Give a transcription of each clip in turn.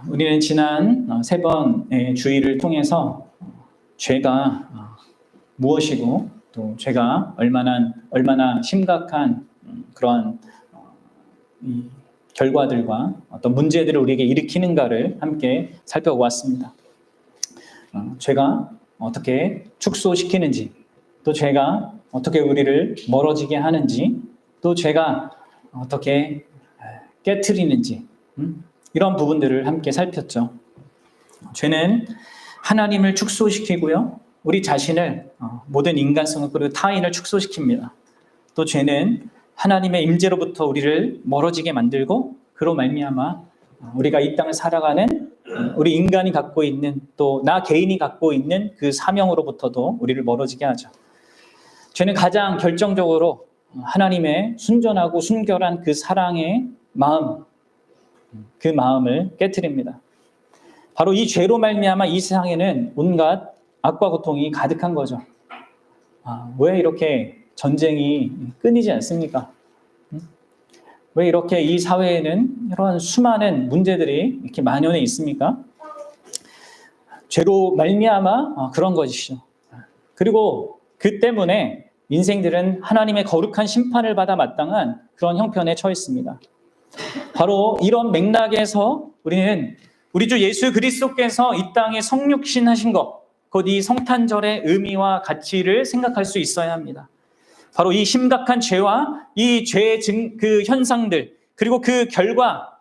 우리는 지난 세 번의 주의를 통해서 죄가 무엇이고 또 죄가 얼마나 심각한 그러한 이 결과들과 어떤 문제들을 우리에게 일으키는가를 함께 살펴보았습니다. 죄가 어떻게 축소시키는지, 또 죄가 어떻게 우리를 멀어지게 하는지, 또 죄가 어떻게 깨트리는지, 이런 부분들을 함께 살폈죠. 죄는 하나님을 축소시키고요, 우리 자신을, 모든 인간성을 그리고 타인을 축소시킵니다. 또 죄는 하나님의 임재로부터 우리를 멀어지게 만들고 그로 말미암아 우리가 이 땅을 살아가는 우리 인간이 갖고 있는, 또 나 개인이 갖고 있는 그 사명으로부터도 우리를 멀어지게 하죠. 죄는 가장 결정적으로 하나님의 순전하고 순결한 그 사랑의 마음, 그 마음을 깨트립니다. 바로 이 죄로 말미암아 이 세상에는 온갖 악과 고통이 가득한 거죠. 왜 이렇게 전쟁이 끊이지 않습니까? 왜 이렇게 이 사회에는 이런 수많은 문제들이 이렇게 만연해 있습니까? 죄로 말미암아 그런 것이죠. 그리고 그 때문에 인생들은 하나님의 거룩한 심판을 받아 마땅한 그런 형편에 처했습니다. 바로 이런 맥락에서 우리는 우리 주 예수 그리스도께서 이 땅에 성육신 하신 것, 곧 이 성탄절의 의미와 가치를 생각할 수 있어야 합니다. 바로 이 심각한 죄와 이 죄의 그 현상들, 그리고 그 결과,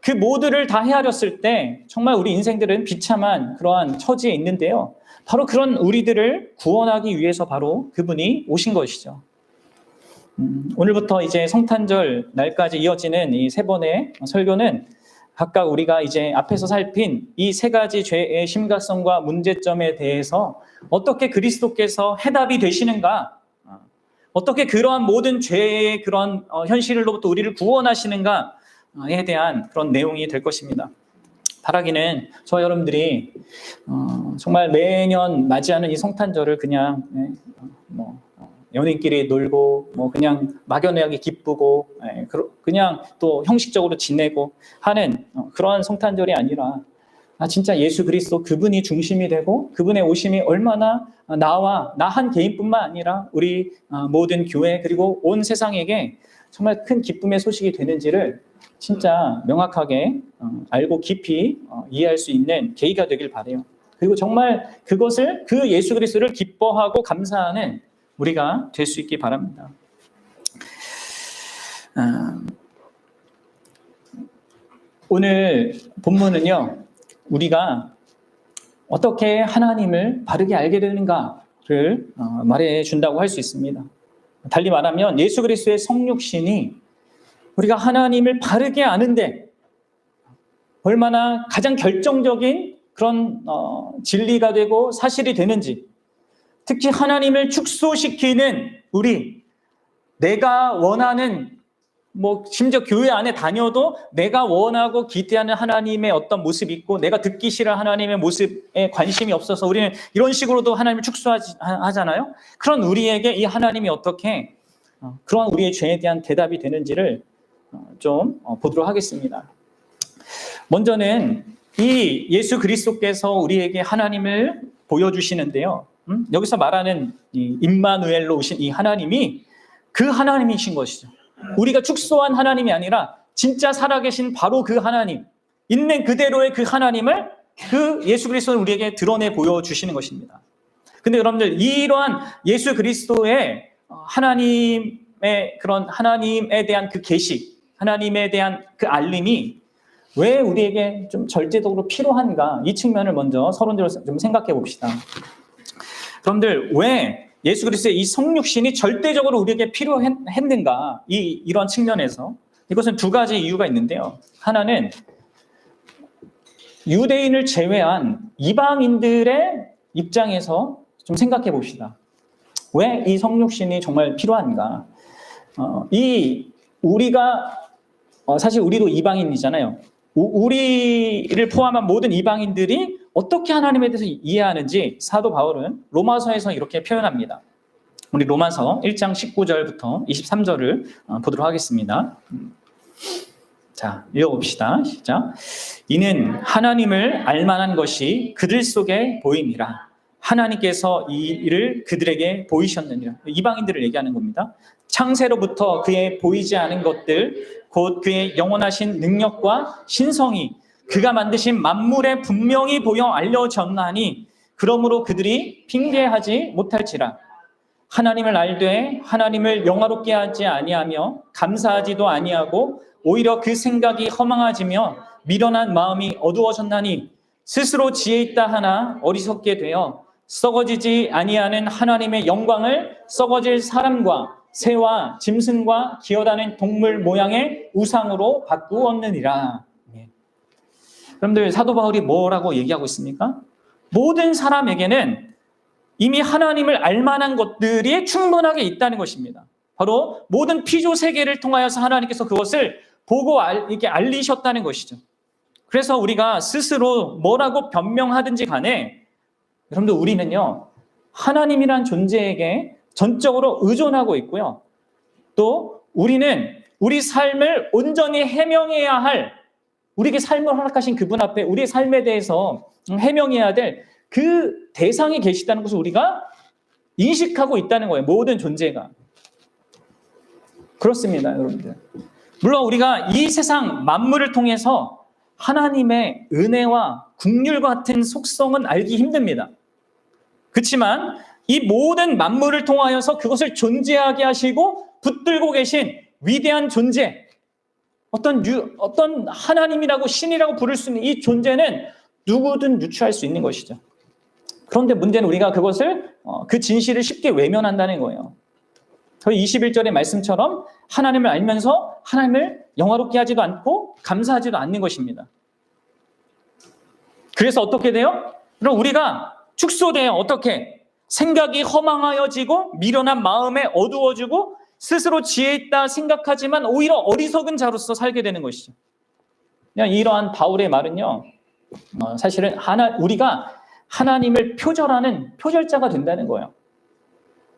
그 모두를 다 헤아렸을 때 정말 우리 인생들은 비참한 그러한 처지에 있는데요. 바로 그런 우리들을 구원하기 위해서 바로 그분이 오신 것이죠. 오늘부터 이제 성탄절 날까지 이어지는 이 세 번의 설교는 각각 우리가 이제 앞에서 살핀 이 세 가지 죄의 심각성과 문제점에 대해서 어떻게 그리스도께서 해답이 되시는가, 어떻게 그러한 모든 죄의 그런 현실로부터 우리를 구원하시는가에 대한 그런 내용이 될 것입니다. 바라기는 저와 여러분들이 정말 매년 맞이하는 이 성탄절을 그냥 연인끼리 놀고 그냥 막연하게 기쁘고 그냥 또 형식적으로 지내고 하는 그러한 성탄절이 아니라 진짜 예수 그리스도 그분이 중심이 되고 그분의 오심이 얼마나 나와 나 한 개인뿐만 아니라 우리 모든 교회 그리고 온 세상에게 정말 큰 기쁨의 소식이 되는지를 진짜 명확하게 알고 깊이 이해할 수 있는 계기가 되길 바라요. 그리고 정말 그것을 그 예수 그리스도를 기뻐하고 감사하는 우리가 될 수 있기 바랍니다. 오늘 본문은요, 우리가 어떻게 하나님을 바르게 알게 되는가를 말해 준다고 할 수 있습니다. 달리 말하면 예수 그리스도의 성육신이 우리가 하나님을 바르게 아는데 얼마나 가장 결정적인 그런 진리가 되고 사실이 되는지, 특히 하나님을 축소시키는 우리, 내가 원하는 심지어 교회 안에 다녀도 내가 원하고 기대하는 하나님의 어떤 모습이 있고 내가 듣기 싫은 하나님의 모습에 관심이 없어서 우리는 이런 식으로도 하나님을 축소하잖아요. 그런 우리에게 이 하나님이 어떻게 그런 우리의 죄에 대한 대답이 되는지를 좀 보도록 하겠습니다. 먼저는 이 예수 그리스도께서 우리에게 하나님을 보여주시는데요. 여기서 말하는 이 임마누엘로 오신 이 하나님이 그 하나님이신 것이죠. 우리가 축소한 하나님이 아니라 진짜 살아계신 바로 그 하나님, 있는 그대로의 그 하나님을 그 예수 그리스도는 우리에게 드러내 보여주시는 것입니다. 근데 여러분들, 이러한 예수 그리스도의 하나님의 그런 하나님에 대한 그 계시, 하나님에 대한 그 알림이 왜 우리에게 좀 절대적으로 필요한가, 이 측면을 먼저 서론적으로 좀 생각해 봅시다. 여러분들, 왜 예수 그리스도의 이 성육신이 절대적으로 우리에게 필요했는가, 이런 측면에서 이것은 두 가지 이유가 있는데요. 하나는 유대인을 제외한 이방인들의 입장에서 좀 생각해 봅시다. 왜 이 성육신이 정말 필요한가? 우리가 사실 우리도 이방인이잖아요. 우리를 포함한 모든 이방인들이 어떻게 하나님에 대해서 이해하는지 사도 바울은 로마서에서 이렇게 표현합니다. 우리 로마서 1장 19절부터 23절을 보도록 하겠습니다. 자, 읽어봅시다. 시작. 이는 하나님을 알만한 것이 그들 속에 보임이라. 하나님께서 이 일을 그들에게 보이셨느니라. 이방인들을 얘기하는 겁니다. 창세로부터 그의 보이지 않은 것들, 곧 그의 영원하신 능력과 신성이 그가 만드신 만물에 분명히 보여 알려졌나니 그러므로 그들이 핑계하지 못할지라. 하나님을 알되 하나님을 영화롭게 하지 아니하며 감사하지도 아니하고 오히려 그 생각이 허망해지며 미련한 마음이 어두워졌나니 스스로 지혜 있다 하나 어리석게 되어 썩어지지 아니하는 하나님의 영광을 썩어질 사람과 새와 짐승과 기어다니는 동물 모양의 우상으로 바꾸었느니라. 여러분들, 사도 바울이 뭐라고 얘기하고 있습니까? 모든 사람에게는 이미 하나님을 알만한 것들이 충분하게 있다는 것입니다. 바로 모든 피조 세계를 통하여서 하나님께서 그것을 보고 이렇게 알리셨다는 것이죠. 그래서 우리가 스스로 뭐라고 변명하든지 간에 여러분들, 우리는요 하나님이란 존재에게 전적으로 의존하고 있고요. 또 우리는 우리 삶을 온전히 해명해야 할, 우리에게 삶을 허락하신 그분 앞에 우리의 삶에 대해서 해명해야 될 그 대상이 계시다는 것을 우리가 인식하고 있다는 거예요. 모든 존재가. 그렇습니다, 여러분들. 물론 우리가 이 세상 만물을 통해서 하나님의 은혜와 긍휼 같은 속성은 알기 힘듭니다. 그렇지만 이 모든 만물을 통하여서 그것을 존재하게 하시고 붙들고 계신 위대한 존재, 어떤 하나님이라고 신이라고 부를 수 있는 이 존재는 누구든 유추할 수 있는 것이죠. 그런데 문제는 우리가 그것을 그 진실을 쉽게 외면한다는 거예요. 21절의 말씀처럼 하나님을 알면서 하나님을 영화롭게 하지도 않고 감사하지도 않는 것입니다. 그래서 어떻게 돼요? 그럼 우리가 축소돼요. 어떻게? 생각이 허망하여지고 미련한 마음에 어두워지고 스스로 지혜 있다 생각하지만 오히려 어리석은 자로서 살게 되는 것이죠. 그냥 이러한 바울의 말은요, 사실은 우리가 하나님을 표절하는 표절자가 된다는 거예요.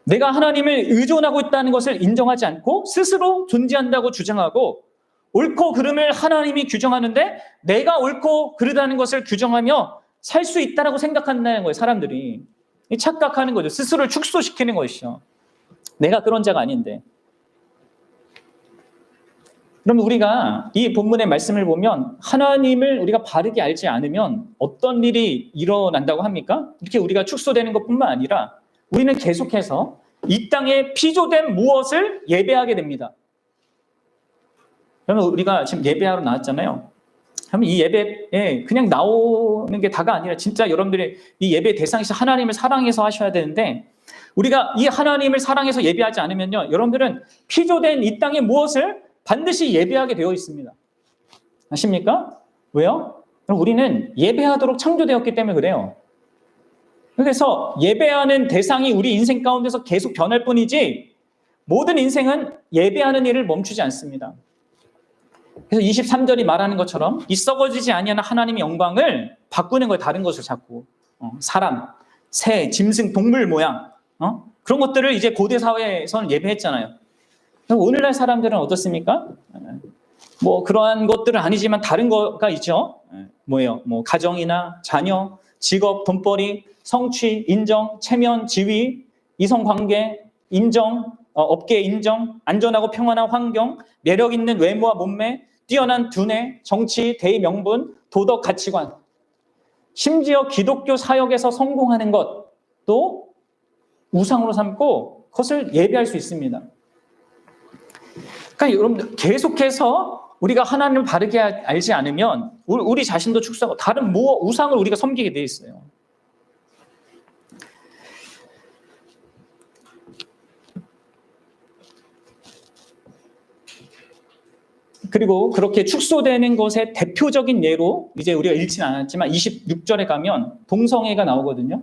내가 하나님을 의존하고 있다는 것을 인정하지 않고 스스로 존재한다고 주장하고 옳고 그름을 하나님이 규정하는데 내가 옳고 그르다는 것을 규정하며 살 수 있다고 생각한다는 거예요. 사람들이 착각하는 거죠. 스스로를 축소시키는 것이죠. 내가 그런 자가 아닌데. 그럼 우리가 이 본문의 말씀을 보면 하나님을 우리가 바르게 알지 않으면 어떤 일이 일어난다고 합니까? 이렇게 우리가 축소되는 것뿐만 아니라 우리는 계속해서 이 땅에 피조된 무엇을 예배하게 됩니다. 그러면 우리가 지금 예배하러 나왔잖아요. 그러면 이 예배에 그냥 나오는 게 다가 아니라 진짜 여러분들이 이 예배 대상에서 하나님을 사랑해서 하셔야 되는데 우리가 이 하나님을 사랑해서 예배하지 않으면요, 여러분들은 피조된 이 땅의 무엇을 반드시 예배하게 되어 있습니다. 아십니까? 왜요? 우리는 예배하도록 창조되었기 때문에 그래요. 그래서 예배하는 대상이 우리 인생 가운데서 계속 변할 뿐이지 모든 인생은 예배하는 일을 멈추지 않습니다. 그래서 23절이 말하는 것처럼 이 썩어지지 아니하는 하나님의 영광을 바꾸는 거예요. 다른 것을 자꾸. 사람, 새, 짐승, 동물 모양, 그런 것들을 이제 고대 사회에서는 예배했잖아요. 오늘날 사람들은 어떻습니까? 뭐 그러한 것들은 아니지만 다른 거가 있죠. 뭐예요? 뭐 가정이나 자녀, 직업, 돈벌이, 성취, 인정, 체면, 지위, 이성관계, 인정, 업계 인정, 안전하고 평안한 환경, 매력 있는 외모와 몸매, 뛰어난 두뇌, 정치, 대의 명분, 도덕 가치관, 심지어 기독교 사역에서 성공하는 것도 우상으로 삼고 그것을 예배할 수 있습니다. 그러니까 여러분들 계속해서 우리가 하나님을 바르게 알지 않으면 우리 자신도 축소하고 다른 우상을 우리가 섬기게 돼 있어요. 그리고 그렇게 축소되는 것의 대표적인 예로 이제 우리가 읽지는 않았지만 26절에 가면 동성애가 나오거든요.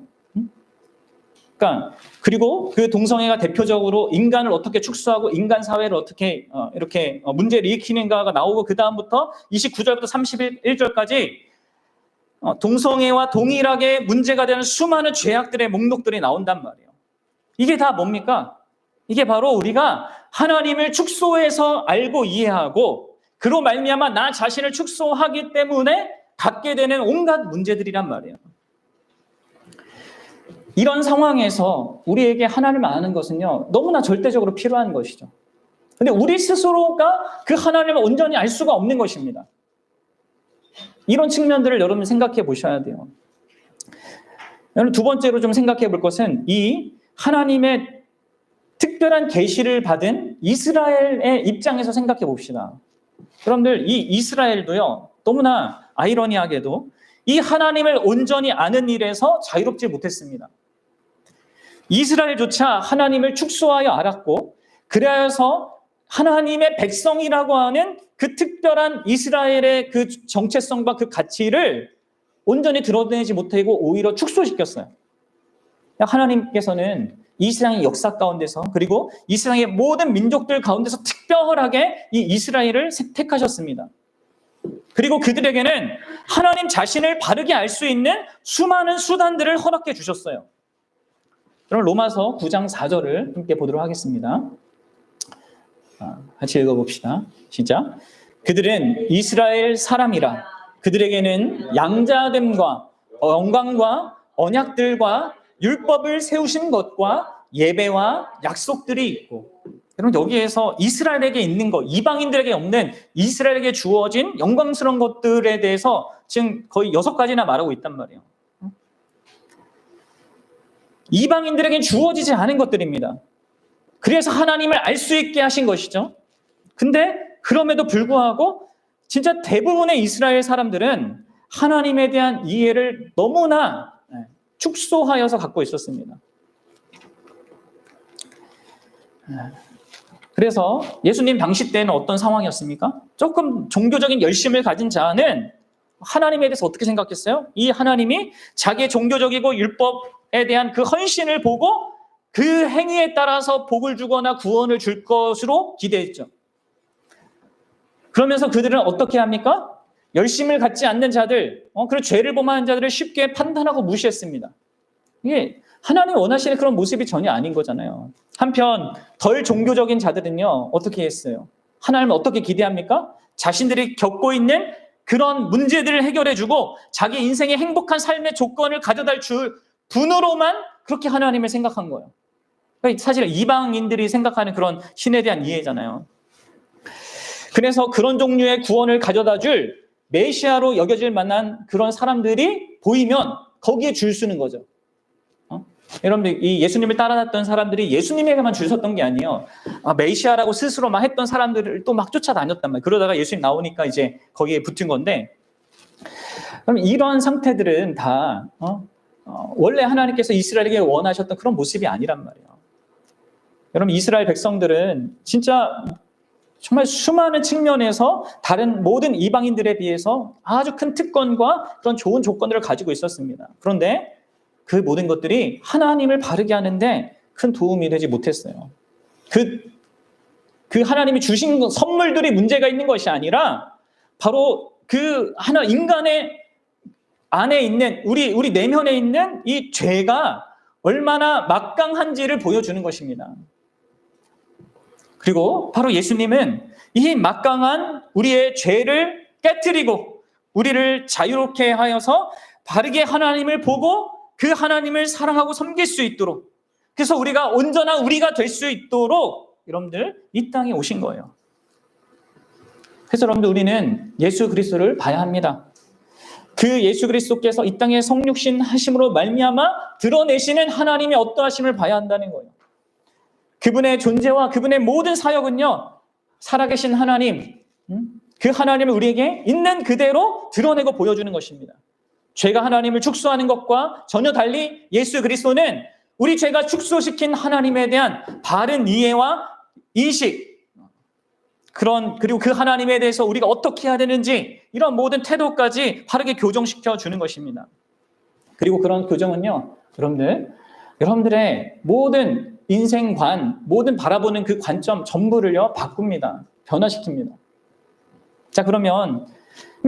그러니까 그리고 그 동성애가 대표적으로 인간을 어떻게 축소하고 인간 사회를 어떻게 이렇게 문제를 일으키는가가 나오고 그 다음부터 29절부터 31절까지 동성애와 동일하게 문제가 되는 수많은 죄악들의 목록들이 나온단 말이에요. 이게 다 뭡니까? 이게 바로 우리가 하나님을 축소해서 알고 이해하고 그로 말미암아 나 자신을 축소하기 때문에 갖게 되는 온갖 문제들이란 말이에요. 이런 상황에서 우리에게 하나님을 아는 것은요, 너무나 절대적으로 필요한 것이죠. 근데 우리 스스로가 그 하나님을 온전히 알 수가 없는 것입니다. 이런 측면들을 여러분 생각해 보셔야 돼요. 여러분, 두 번째로 좀 생각해 볼 것은 이 하나님의 특별한 계시를 받은 이스라엘의 입장에서 생각해 봅시다. 여러분들, 이 이스라엘도요, 너무나 아이러니하게도 이 하나님을 온전히 아는 일에서 자유롭지 못했습니다. 이스라엘조차 하나님을 축소하여 알았고, 그래서 하나님의 백성이라고 하는 그 특별한 이스라엘의 그 정체성과 그 가치를 온전히 드러내지 못하고 오히려 축소시켰어요. 하나님께서는 이 세상의 역사 가운데서, 그리고 이 세상의 모든 민족들 가운데서 특별하게 이 이스라엘을 택하셨습니다. 그리고 그들에게는 하나님 자신을 바르게 알 수 있는 수많은 수단들을 허락해 주셨어요. 그럼 로마서 9장 4절을 함께 보도록 하겠습니다. 같이 읽어봅시다. 시작. 그들은 이스라엘 사람이라. 그들에게는 양자됨과 영광과 언약들과 율법을 세우신 것과 예배와 약속들이 있고, 여러분, 여기에서 이스라엘에게 있는 것, 이방인들에게 없는 이스라엘에게 주어진 영광스러운 것들에 대해서 지금 거의 6가지나 말하고 있단 말이에요. 이방인들에게 주어지지 않은 것들입니다. 그래서 하나님을 알 수 있게 하신 것이죠. 근데 그럼에도 불구하고 진짜 대부분의 이스라엘 사람들은 하나님에 대한 이해를 너무나 축소하여서 갖고 있었습니다. 그래서 예수님 당시 때는 어떤 상황이었습니까? 조금 종교적인 열심을 가진 자는 하나님에 대해서 어떻게 생각했어요? 이 하나님이 자기의 종교적이고 율법에 대한 그 헌신을 보고 그 행위에 따라서 복을 주거나 구원을 줄 것으로 기대했죠. 그러면서 그들은 어떻게 합니까? 열심을 갖지 않는 자들, 그리고 죄를 범하는 자들을 쉽게 판단하고 무시했습니다. 이게 하나님 원하시는 그런 모습이 전혀 아닌 거잖아요. 한편 덜 종교적인 자들은요, 어떻게 했어요? 하나님을 어떻게 기대합니까? 자신들이 겪고 있는 그런 문제들을 해결해주고 자기 인생의 행복한 삶의 조건을 가져다 줄 분으로만 그렇게 하나님을 생각한 거예요. 그러니까 사실 이방인들이 생각하는 그런 신에 대한 이해잖아요. 그래서 그런 종류의 구원을 가져다 줄 메시아로 여겨질 만한 그런 사람들이 보이면 거기에 줄 서는 거죠. 여러분들, 이 예수님을 따라갔던 사람들이 예수님에게만 줄 섰던 게 아니에요. 메시아라고 스스로 막 했던 사람들을 또 막 쫓아다녔단 말이에요. 그러다가 예수님 나오니까 이제 거기에 붙은 건데, 그럼 이런 상태들은 다 원래 하나님께서 이스라엘에게 원하셨던 그런 모습이 아니란 말이에요. 여러분, 이스라엘 백성들은 진짜 정말 수많은 측면에서 다른 모든 이방인들에 비해서 아주 큰 특권과 그런 좋은 조건들을 가지고 있었습니다. 그런데 그 모든 것들이 하나님을 바르게 하는데 큰 도움이 되지 못했어요. 그 하나님이 주신 선물들이 문제가 있는 것이 아니라 바로 그 하나 인간의 안에 있는 우리 내면에 있는 이 죄가 얼마나 막강한지를 보여주는 것입니다. 그리고 바로 예수님은 이 막강한 우리의 죄를 깨트리고 우리를 자유롭게 하여서 바르게 하나님을 보고 그 하나님을 사랑하고 섬길 수 있도록, 그래서 우리가 온전한 우리가 될 수 있도록 여러분들 이 땅에 오신 거예요. 그래서 여러분들, 우리는 예수 그리스도를 봐야 합니다. 그 예수 그리스도께서 이 땅에 성육신 하심으로 말미암아 드러내시는 하나님의 어떠하심을 봐야 한다는 거예요. 그분의 존재와 그분의 모든 사역은요, 살아계신 하나님, 그 하나님을 우리에게 있는 그대로 드러내고 보여주는 것입니다. 죄가 하나님을 축소하는 것과 전혀 달리 예수 그리스도는 우리 죄가 축소시킨 하나님에 대한 바른 이해와 인식, 그리고 그 하나님에 대해서 우리가 어떻게 해야 되는지 이런 모든 태도까지 바르게 교정시켜 주는 것입니다. 그리고 그런 교정은요, 여러분들의 모든 인생관, 모든 바라보는 그 관점 전부를요 바꿉니다. 변화시킵니다. 자, 그러면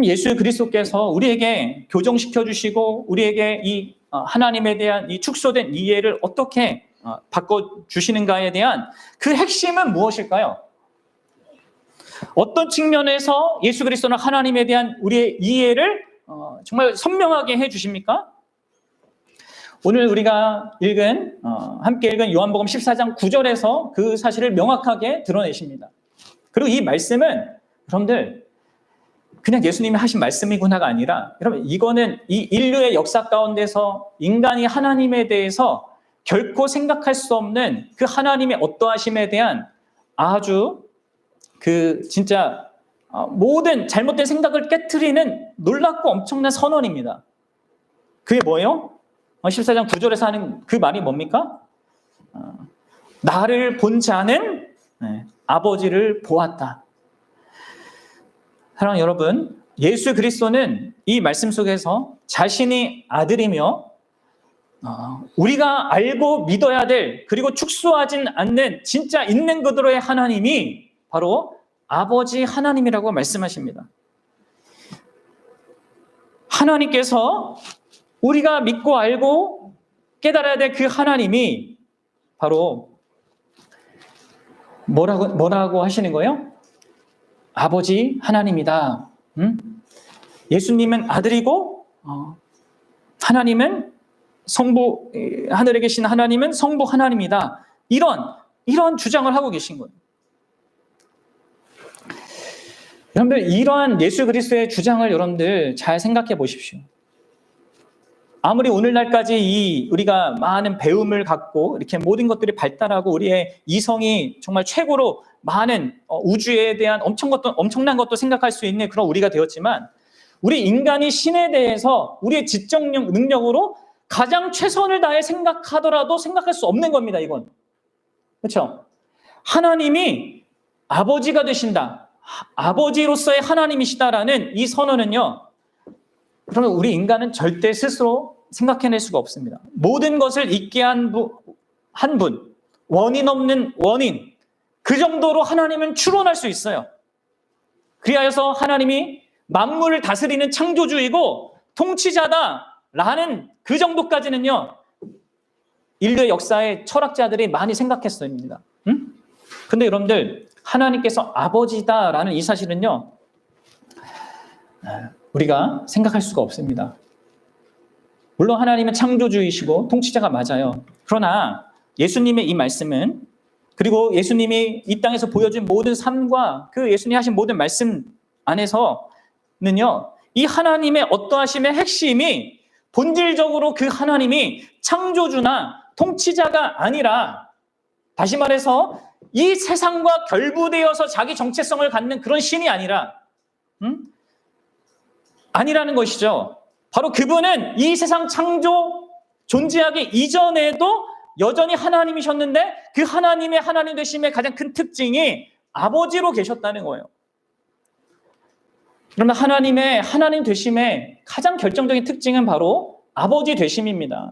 예수 그리스도께서 우리에게 교정시켜 주시고 우리에게 이 하나님에 대한 이 축소된 이해를 어떻게 바꿔 주시는가에 대한 그 핵심은 무엇일까요? 어떤 측면에서 예수 그리스도는 하나님에 대한 우리의 이해를 정말 선명하게 해주십니까? 오늘 우리가 함께 읽은 요한복음 14장 9절에서 그 사실을 명확하게 드러내십니다. 그리고 이 말씀은 여러분들 그냥 예수님이 하신 말씀이구나가 아니라, 여러분 이거는 이 인류의 역사 가운데서 인간이 하나님에 대해서 결코 생각할 수 없는 그 하나님의 어떠하심에 대한 아주 진짜 모든 잘못된 생각을 깨트리는 놀랍고 엄청난 선언입니다. 그게 뭐예요? 14장 9절에서 하는 그 말이 뭡니까? 나를 본 자는 아버지를 보았다. 사랑하는 여러분, 예수 그리스도는 이 말씀 속에서 자신이 아들이며 우리가 알고 믿어야 될, 그리고 축소하진 않는 진짜 있는 그대로의 하나님이 바로 아버지 하나님이라고 말씀하십니다. 하나님께서 우리가 믿고 알고 깨달아야 될 그 하나님이 바로 뭐라고 하시는 거예요? 아버지 하나님이다. 예수님은 아들이고 하나님은 성부, 하늘에 계신 하나님은 성부 하나님이다. 이런 주장을 하고 계신 거예요. 여러분들 이러한 예수 그리스도의 주장을 여러분들 잘 생각해 보십시오. 아무리 오늘날까지 우리가 많은 배움을 갖고 이렇게 모든 것들이 발달하고 우리의 이성이 정말 최고로 많은 우주에 대한 엄청난 것도 생각할 수 있는 그런 우리가 되었지만, 우리 인간이 신에 대해서 우리의 지적 능력으로 가장 최선을 다해 생각하더라도 생각할 수 없는 겁니다. 이건 그렇죠? 하나님이 아버지가 되신다, 아버지로서의 하나님이시다라는 이 선언은요, 그러면 우리 인간은 절대 스스로 생각해낼 수가 없습니다. 모든 것을 있게 한 분, 원인 없는 원인, 그 정도로 하나님은 추론할 수 있어요. 그리하여서 하나님이 만물을 다스리는 창조주이고 통치자다라는 그 정도까지는요, 인류의 역사에 철학자들이 많이 생각했습니다. 근데 여러분들, 하나님께서 아버지다라는 이 사실은요, 우리가 생각할 수가 없습니다. 물론 하나님은 창조주이시고 통치자가 맞아요. 그러나 예수님의 이 말씀은, 그리고 예수님이 이 땅에서 보여준 모든 삶과 그 예수님이 하신 모든 말씀 안에서는요, 이 하나님의 어떠하심의 핵심이 본질적으로 그 하나님이 창조주나 통치자가 아니라, 다시 말해서 이 세상과 결부되어서 자기 정체성을 갖는 그런 신이 아니라는 것이죠. 바로 그분은 이 세상 창조 존재하기 이전에도 여전히 하나님이셨는데, 그 하나님의 하나님 되심의 가장 큰 특징이 아버지로 계셨다는 거예요. 그러면 하나님의 하나님 되심의 가장 결정적인 특징은 바로 아버지 되심입니다.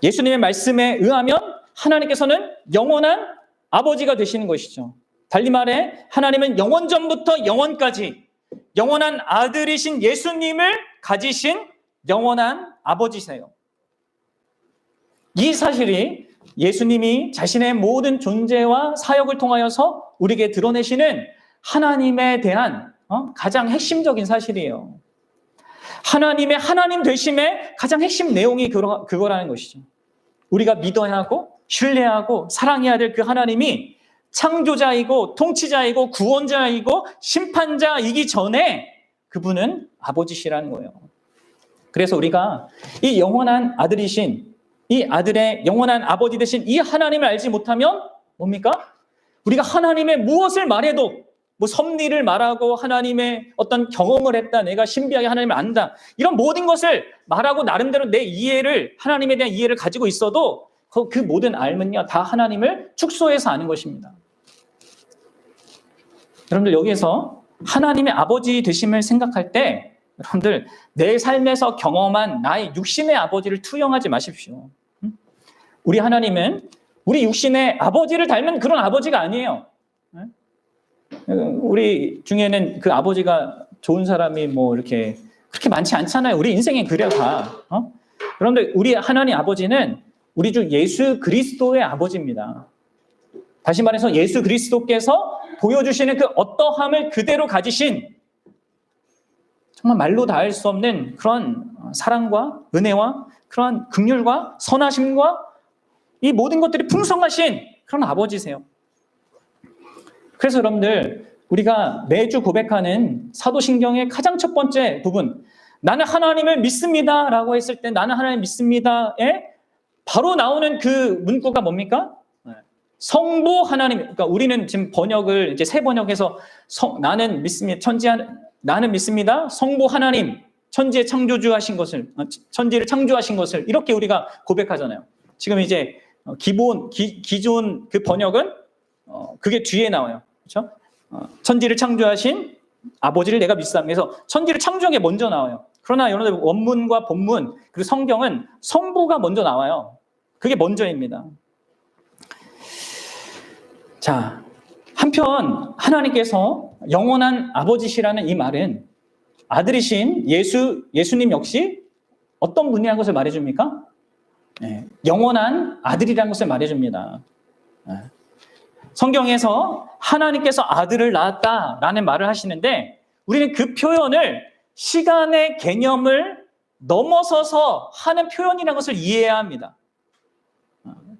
예수님의 말씀에 의하면 하나님께서는 영원한 아버지가 되시는 것이죠. 달리 말해 하나님은 영원전부터 영원까지 영원한 아들이신 예수님을 가지신 영원한 아버지세요. 이 사실이 예수님이 자신의 모든 존재와 사역을 통하여서 우리에게 드러내시는 하나님에 대한 가장 핵심적인 사실이에요. 하나님의 하나님 되심의 가장 핵심 내용이 그거라는 것이죠. 우리가 믿어야 하고 신뢰하고 사랑해야 될 그 하나님이 창조자이고 통치자이고 구원자이고 심판자이기 전에 그분은 아버지시라는 거예요. 그래서 우리가 이 영원한 아들이신, 이 아들의 영원한 아버지 되신 이 하나님을 알지 못하면 뭡니까? 우리가 하나님의 무엇을 말해도, 뭐 섭리를 말하고 하나님의 어떤 경험을 했다, 내가 신비하게 하나님을 안다, 이런 모든 것을 말하고 나름대로 내 이해를, 하나님에 대한 이해를 가지고 있어도 그 모든 알면요, 다 하나님을 축소해서 아는 것입니다. 여러분들 여기에서 하나님의 아버지 되심을 생각할 때, 여러분들 내 삶에서 경험한 나의 육신의 아버지를 투영하지 마십시오. 우리 하나님은 우리 육신의 아버지를 닮은 그런 아버지가 아니에요. 우리 중에는 그 아버지가 좋은 사람이 뭐 이렇게 그렇게 많지 않잖아요. 우리 인생에 그래요 다. 그런데 우리 하나님 아버지는 우리 주 예수 그리스도의 아버지입니다. 다시 말해서 예수 그리스도께서 보여주시는 그 어떠함을 그대로 가지신 정말 말로 다 할 수 없는 그런 사랑과 은혜와 그런 긍휼과 선하심과 이 모든 것들이 풍성하신 그런 아버지세요. 그래서 여러분들 우리가 매주 고백하는 사도신경의 가장 첫 번째 부분, 나는 하나님을 믿습니다 라고 했을 때 나는 하나님 믿습니다에 바로 나오는 그 문구가 뭡니까? 성부 하나님. 그러니까 우리는 지금 번역을 이제 새 번역해서 나는 믿습니다. 나는 믿습니다. 성부 하나님, 천지의 창조주 하신 것을, 천지를 창조하신 것을 이렇게 우리가 고백하잖아요. 지금 이제 기존 그 번역은 그게 뒤에 나와요. 그렇죠? 천지를 창조하신 아버지를 내가 믿습니다. 그래서 천지를 창조한 게 먼저 나와요. 그러나 여러분들 원문과 본문 그리고 성경은 성부가 먼저 나와요. 그게 먼저입니다. 자, 한편 하나님께서 영원한 아버지시라는 이 말은 아들이신 예수님 역시 어떤 분이라는 것을 말해줍니까? 네, 영원한 아들이라는 것을 말해줍니다. 네. 성경에서 하나님께서 아들을 낳았다라는 말을 하시는데 우리는 그 표현을 시간의 개념을 넘어서서 하는 표현이라는 것을 이해해야 합니다.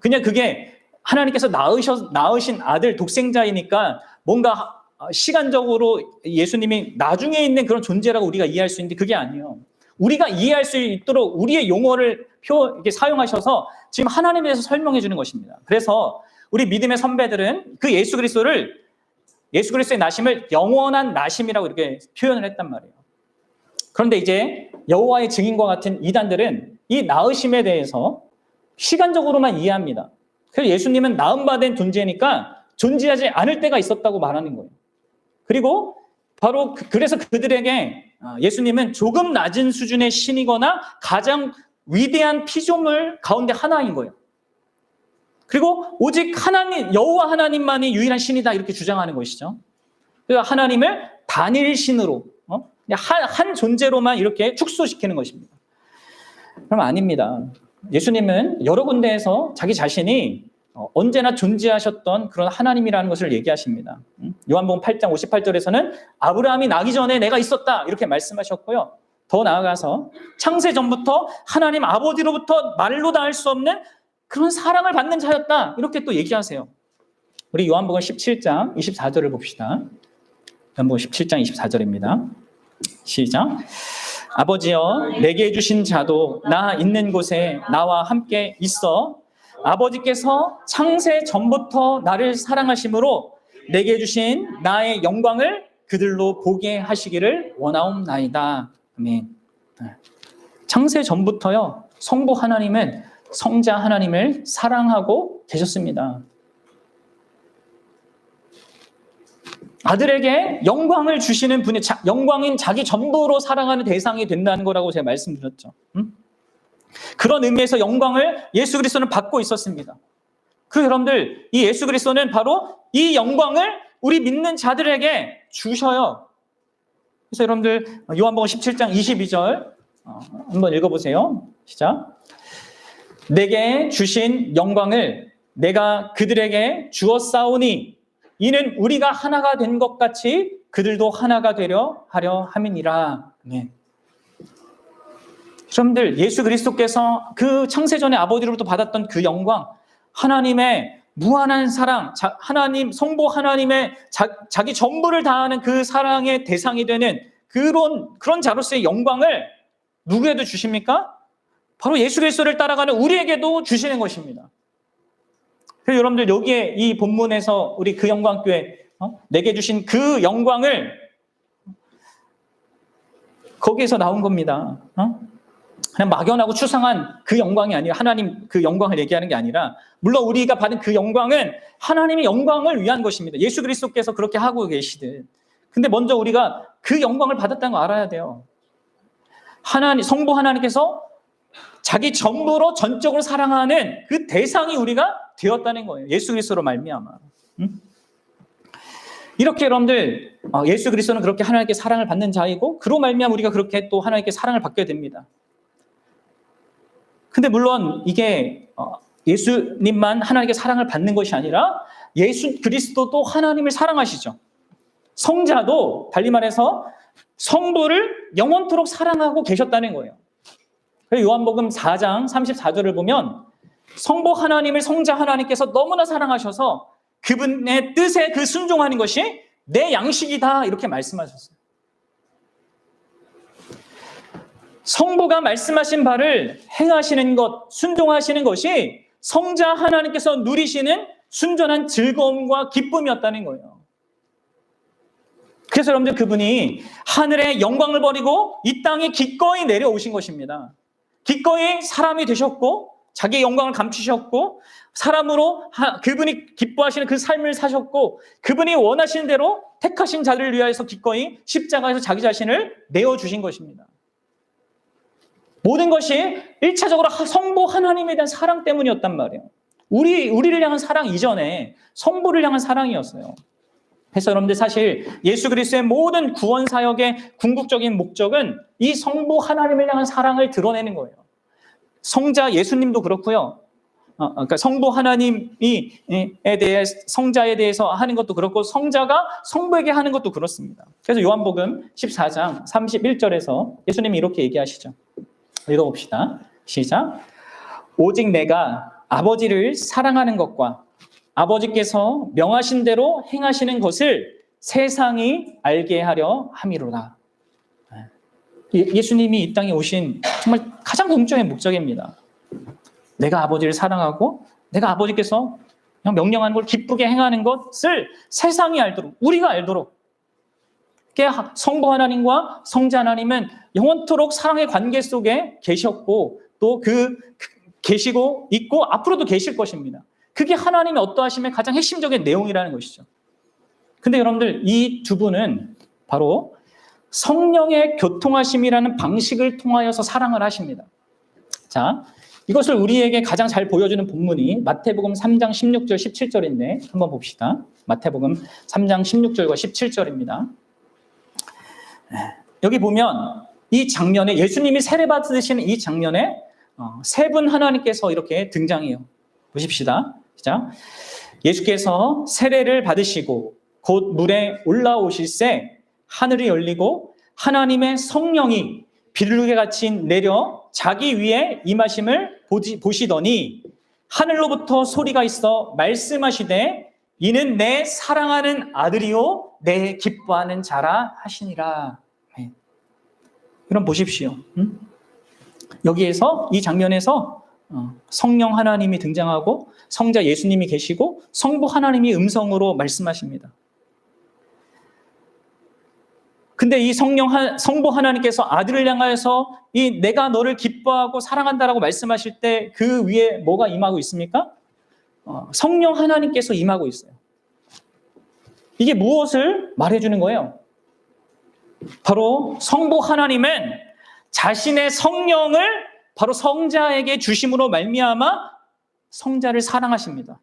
그냥 그게 하나님께서 낳으신 아들 독생자이니까 뭔가 시간적으로 예수님이 나중에 있는 그런 존재라고 우리가 이해할 수 있는데 그게 아니에요. 우리가 이해할 수 있도록 우리의 용어를 이렇게 사용하셔서 지금 하나님에 대해서 설명해 주는 것입니다. 그래서 우리 믿음의 선배들은 그 예수 그리스도의 나심을 영원한 나심이라고 이렇게 표현을 했단 말이에요. 그런데 이제 여호와의 증인과 같은 이단들은 이 낳으심에 대해서 시간적으로만 이해합니다. 그래서 예수님은 낳음받은 존재니까 존재하지 않을 때가 있었다고 말하는 거예요. 그리고 바로 그래서 그들에게 예수님은 조금 낮은 수준의 신이거나 가장 위대한 피조물 가운데 하나인 거예요. 그리고 오직 여호와 하나님만이 유일한 신이다 이렇게 주장하는 것이죠. 그래서 하나님을 단일 신으로 한 존재로만 이렇게 축소시키는 것입니다. 그럼 아닙니다. 예수님은 여러 군데에서 자기 자신이 언제나 존재하셨던 그런 하나님이라는 것을 얘기하십니다. 요한복음 8장 58절에서는 아브라함이 나기 전에 내가 있었다 이렇게 말씀하셨고요. 더 나아가서 창세 전부터 하나님 아버지로부터 말로 다 할 수 없는 그런 사랑을 받는 자였다 이렇게 또 얘기하세요. 우리 요한복음 17장 24절을 봅시다. 요한복음 17장 24절입니다. 시작. 아버지여 내게 주신 자도 나 있는 곳에 나와 함께 있어 아버지께서 창세 전부터 나를 사랑하심으로 내게 주신 나의 영광을 그들로 보게 하시기를 원하옵나이다. 아멘. 창세 전부터요 성부 하나님은 성자 하나님을 사랑하고 계셨습니다. 아들에게 영광을 주시는 분이 영광인 자기 전부로 사랑하는 대상이 된다는 거라고 제가 말씀드렸죠. 그런 의미에서 영광을 예수 그리스도는 받고 있었습니다. 여러분들 이 예수 그리스도는 바로 이 영광을 우리 믿는 자들에게 주셔요. 그래서 여러분들 요한복음 17장 22절 한번 읽어보세요. 시작. 내게 주신 영광을 내가 그들에게 주었사오니 이는 우리가 하나가 된 것 같이 그들도 하나가 되려 하려 함이니라. 네. 여러분들 예수 그리스도께서 그 창세전에 아버지로부터 받았던 그 영광, 하나님의 무한한 사랑, 하나님 성부 하나님의 자기 전부를 다하는 그 사랑의 대상이 되는 그런 자로서의 영광을 누구에도 주십니까? 바로 예수 그리스도를 따라가는 우리에게도 주시는 것입니다. 그래서 여러분들 여기에 이 본문에서 우리 그 영광교회 내게 주신 그 영광을 거기에서 나온 겁니다. 그냥 막연하고 추상한 그 영광이 아니라 하나님 그 영광을 얘기하는 게 아니라 물론 우리가 받은 그 영광은 하나님의 영광을 위한 것입니다. 예수 그리스도께서 그렇게 하고 계시듯. 근데 먼저 우리가 그 영광을 받았다는 거 알아야 돼요. 성부 하나님께서 자기 전부로 전적으로 사랑하는 그 대상이 우리가 되었다는 거예요. 예수 그리스도로 말미암아. 이렇게 여러분들 예수 그리스도는 그렇게 하나님께 사랑을 받는 자이고 그로 말미암아 우리가 그렇게 또 하나님께 사랑을 받게 됩니다. 근데 물론 이게 예수님만 하나님께 사랑을 받는 것이 아니라 예수 그리스도도 하나님을 사랑하시죠. 성자도 달리 말해서 성부를 영원토록 사랑하고 계셨다는 거예요. 그래서 요한복음 4장 34절을 보면 성부 하나님을 성자 하나님께서 너무나 사랑하셔서 그분의 뜻에 그 순종하는 것이 내 양식이다 이렇게 말씀하셨어요. 성부가 말씀하신 바를 행하시는 것, 순종하시는 것이 성자 하나님께서 누리시는 순전한 즐거움과 기쁨이었다는 거예요. 그래서 여러분들 그분이 하늘의 영광을 버리고 이 땅에 기꺼이 내려오신 것입니다. 기꺼이 사람이 되셨고 자기의 영광을 감추셨고 사람으로 그분이 기뻐하시는 그 삶을 사셨고 그분이 원하시는 대로 택하신 자들을 위하여서 기꺼이 십자가에서 자기 자신을 내어주신 것입니다. 모든 것이 1차적으로 성부 하나님에 대한 사랑 때문이었단 말이에요. 우리를 향한 사랑 이전에 성부를 향한 사랑이었어요. 그래서 여러분들 사실 예수 그리스도의 모든 구원 사역의 궁극적인 목적은 이 성부 하나님을 향한 사랑을 드러내는 거예요. 성자 예수님도 그렇고요. 그러니까 성부 하나님에 대해 성자에 대해서 하는 것도 그렇고 성자가 성부에게 하는 것도 그렇습니다. 그래서 요한복음 14장 31절에서 예수님이 이렇게 얘기하시죠. 읽어봅시다. 시작. 오직 내가 아버지를 사랑하는 것과 아버지께서 명하신 대로 행하시는 것을 세상이 알게 하려 함이로다. 예수님이 이 땅에 오신 정말 가장 궁극적인 목적입니다. 내가 아버지를 사랑하고 내가 아버지께서 그냥 명령하는 걸 기쁘게 행하는 것을 세상이 알도록, 우리가 알도록. 성부 하나님과 성자 하나님은 영원토록 사랑의 관계 속에 계셨고 또 계시고 있고 앞으로도 계실 것입니다. 그게 하나님의 어떠하심의 가장 핵심적인 내용이라는 것이죠. 근데 여러분들 이 두 분은 바로 성령의 교통하심이라는 방식을 통하여서 사랑을 하십니다. 자, 이것을 우리에게 가장 잘 보여주는 본문이 마태복음 3장 16절 17절인데 한번 봅시다. 마태복음 3장 16절과 17절입니다. 여기 보면 이 장면에 예수님이 세례 받으시는 이 장면에 세 분 하나님께서 이렇게 등장해요. 보십시다. 자, 예수께서 세례를 받으시고 곧 물에 올라오실새 하늘이 열리고 하나님의 성령이 비둘기 같이 내려 자기 위에 임하심을 보시더니 하늘로부터 소리가 있어 말씀하시되 이는 내 사랑하는 아들이요 내 기뻐하는 자라 하시니라. 그럼 보십시오. 여기에서 이 장면에서 성령 하나님이 등장하고 성자 예수님이 계시고 성부 하나님이 음성으로 말씀하십니다. 근데 이 성부 하나님께서 아들을 향하여서 이 내가 너를 기뻐하고 사랑한다라고 말씀하실 때 그 위에 뭐가 임하고 있습니까? 성령 하나님께서 임하고 있어요. 이게 무엇을 말해주는 거예요? 바로 성부 하나님은 자신의 성령을 바로 성자에게 주심으로 말미암아 성자를 사랑하십니다.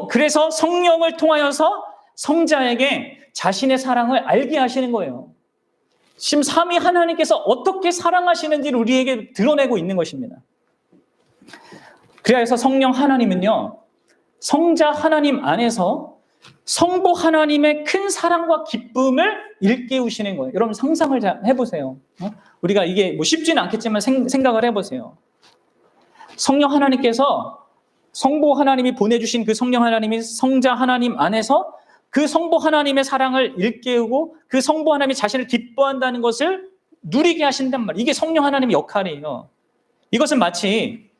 그래서 성령을 통하여서 성자에게 자신의 사랑을 알게 하시는 거예요. 지금 삼위 하나님께서 어떻게 사랑하시는지를 우리에게 드러내고 있는 것입니다. 그래서 성령 하나님은요, 성자 하나님 안에서 성부 하나님의 큰 사랑과 기쁨을 일깨우시는 거예요. 여러분 상상을 해보세요. 우리가 이게 뭐 쉽지는 않겠지만 생각을 해보세요. 성령 하나님께서 성부 하나님이 보내주신 그 성령 하나님이 성자 하나님 안에서 그 성부 하나님의 사랑을 일깨우고 그 성부 하나님이 자신을 기뻐한다는 것을 누리게 하신단 말이에요. 이게 성령 하나님의 역할이에요. 이것은 마치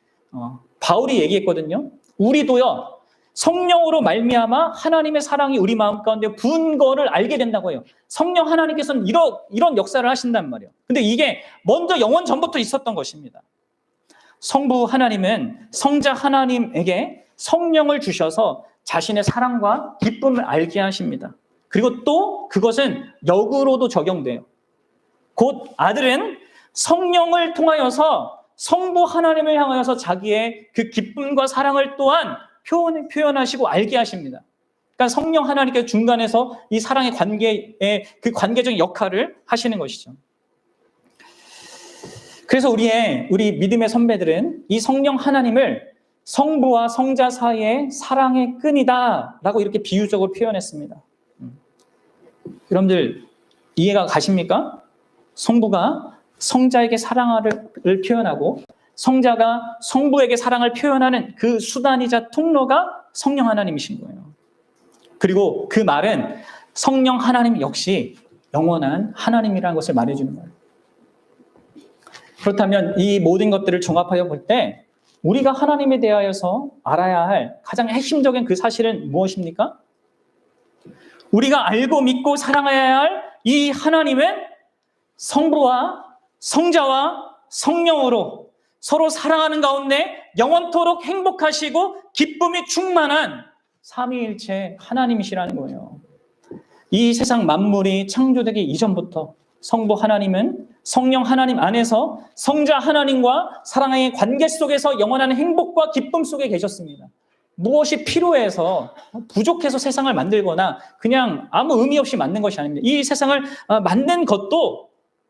바울이 얘기했거든요. 우리도요 성령으로 말미암아 하나님의 사랑이 우리 마음 가운데 부은 거를 알게 된다고 해요. 성령 하나님께서는 이런 역사를 하신단 말이에요. 근데 이게 먼저 영원 전부터 있었던 것입니다. 성부 하나님은 성자 하나님에게 성령을 주셔서 자신의 사랑과 기쁨을 알게 하십니다. 그리고 또 그것은 역으로도 적용돼요. 곧 아들은 성령을 통하여서 성부 하나님을 향하여서 자기의 그 기쁨과 사랑을 또한 표현하시고 알게 하십니다. 그러니까 성령 하나님께서 중간에서 이 사랑의 관계의 그 관계적인 역할을 하시는 것이죠. 그래서 우리 믿음의 선배들은 이 성령 하나님을 성부와 성자 사이의 사랑의 끈이다 라고 이렇게 비유적으로 표현했습니다. 여러분들 이해가 가십니까? 성부가 성자에게 사랑을 표현하고 성자가 성부에게 사랑을 표현하는 그 수단이자 통로가 성령 하나님이신 거예요. 그리고 그 말은 성령 하나님 역시 영원한 하나님이라는 것을 말해주는 거예요. 그렇다면 이 모든 것들을 종합하여 볼 때 우리가 하나님에 대하여서 알아야 할 가장 핵심적인 그 사실은 무엇입니까? 우리가 알고 믿고 사랑해야 할 이 하나님은 성부와 성자와 성령으로 서로 사랑하는 가운데 영원토록 행복하시고 기쁨이 충만한 삼위일체 하나님이시라는 거예요. 이 세상 만물이 창조되기 이전부터 성부 하나님은 성령 하나님 안에서 성자 하나님과 사랑의 관계 속에서 영원한 행복과 기쁨 속에 계셨습니다. 무엇이 필요해서 부족해서 세상을 만들거나 그냥 아무 의미 없이 만든 것이 아닙니다. 이 세상을 만든 것도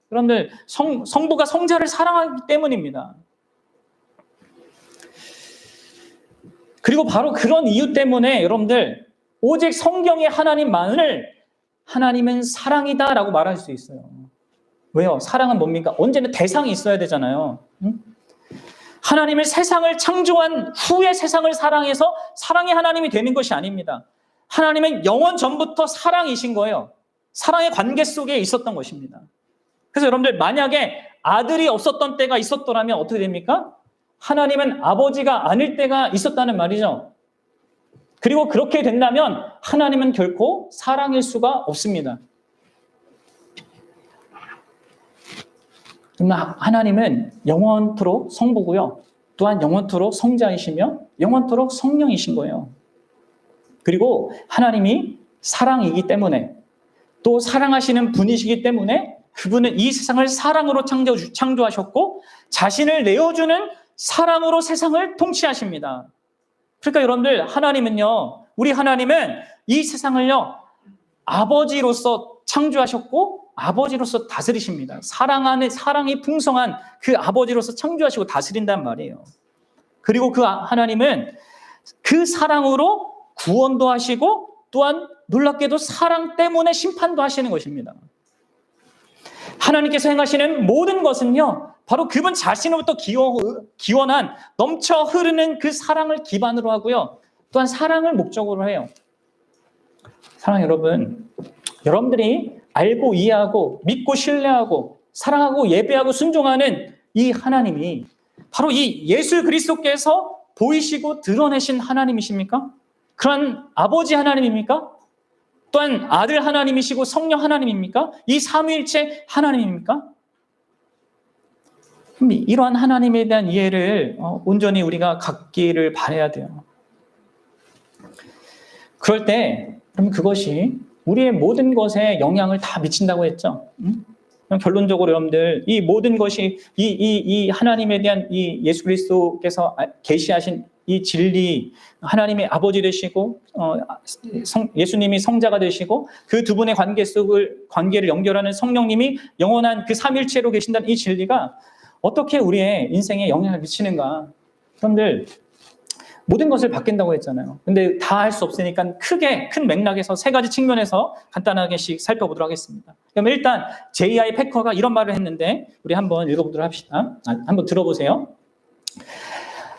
여러분들 성부가 성자를 사랑하기 때문입니다. 그리고 바로 그런 이유 때문에 여러분들 오직 성경의 하나님만을 하나님은 사랑이다라고 말할 수 있어요. 왜요? 사랑은 뭡니까? 언제나 대상이 있어야 되잖아요. 하나님은 세상을 창조한 후에 세상을 사랑해서 사랑의 하나님이 되는 것이 아닙니다. 하나님은 영원 전부터 사랑이신 거예요. 사랑의 관계 속에 있었던 것입니다. 그래서 여러분들 만약에 아들이 없었던 때가 있었더라면 어떻게 됩니까? 하나님은 아버지가 아닐 때가 있었다는 말이죠. 그리고 그렇게 된다면 하나님은 결코 사랑일 수가 없습니다. 하나님은 영원토록 성부고요. 또한 영원토록 성자이시며 영원토록 성령이신 거예요. 그리고 하나님이 사랑이기 때문에 또 사랑하시는 분이시기 때문에 그분은 이 세상을 사랑으로 창조하셨고 자신을 내어주는 사랑으로 세상을 통치하십니다. 그러니까 여러분들 하나님은요, 우리 하나님은 이 세상을요 아버지로서 창조하셨고 아버지로서 다스리십니다. 사랑 안에 사랑이 풍성한 그 아버지로서 창조하시고 다스린단 말이에요. 그리고 그 하나님은 그 사랑으로 구원도 하시고 또한 놀랍게도 사랑 때문에 심판도 하시는 것입니다. 하나님께서 행하시는 모든 것은요 바로 그분 자신으로부터 기원한 넘쳐 흐르는 그 사랑을 기반으로 하고요 또한 사랑을 목적으로 해요. 사랑 여러분, 여러분들이 알고 이해하고 믿고 신뢰하고 사랑하고 예배하고 순종하는 이 하나님이 바로 이 예수 그리스도께서 보이시고 드러내신 하나님이십니까? 그런 아버지 하나님입니까? 또한 아들 하나님이시고 성령 하나님입니까? 이 삼위일체 하나님입니까? 이러한 하나님에 대한 이해를 온전히 우리가 갖기를 바라야 돼요. 그럴 때 그럼 그것이 우리의 모든 것에 영향을 다 미친다고 했죠. 결론적으로 여러분들 이 모든 것이 이 하나님에 대한 이 예수 그리스도께서 계시하신 이 진리, 하나님의 아버지 되시고 예수님이 성자가 되시고 그 두 분의 관계를 연결하는 성령님이 영원한 그 삼일체로 계신다는 이 진리가 어떻게 우리의 인생에 영향을 미치는가? 여러분들 모든 것을 바뀐다고 했잖아요. 근데 다 할 수 없으니까 큰 맥락에서 세 가지 측면에서 간단하게씩 살펴보도록 하겠습니다. 그럼 일단 J.I. 패커가 이런 말을 했는데 우리 한번 읽어보도록 합시다. 한번 들어보세요.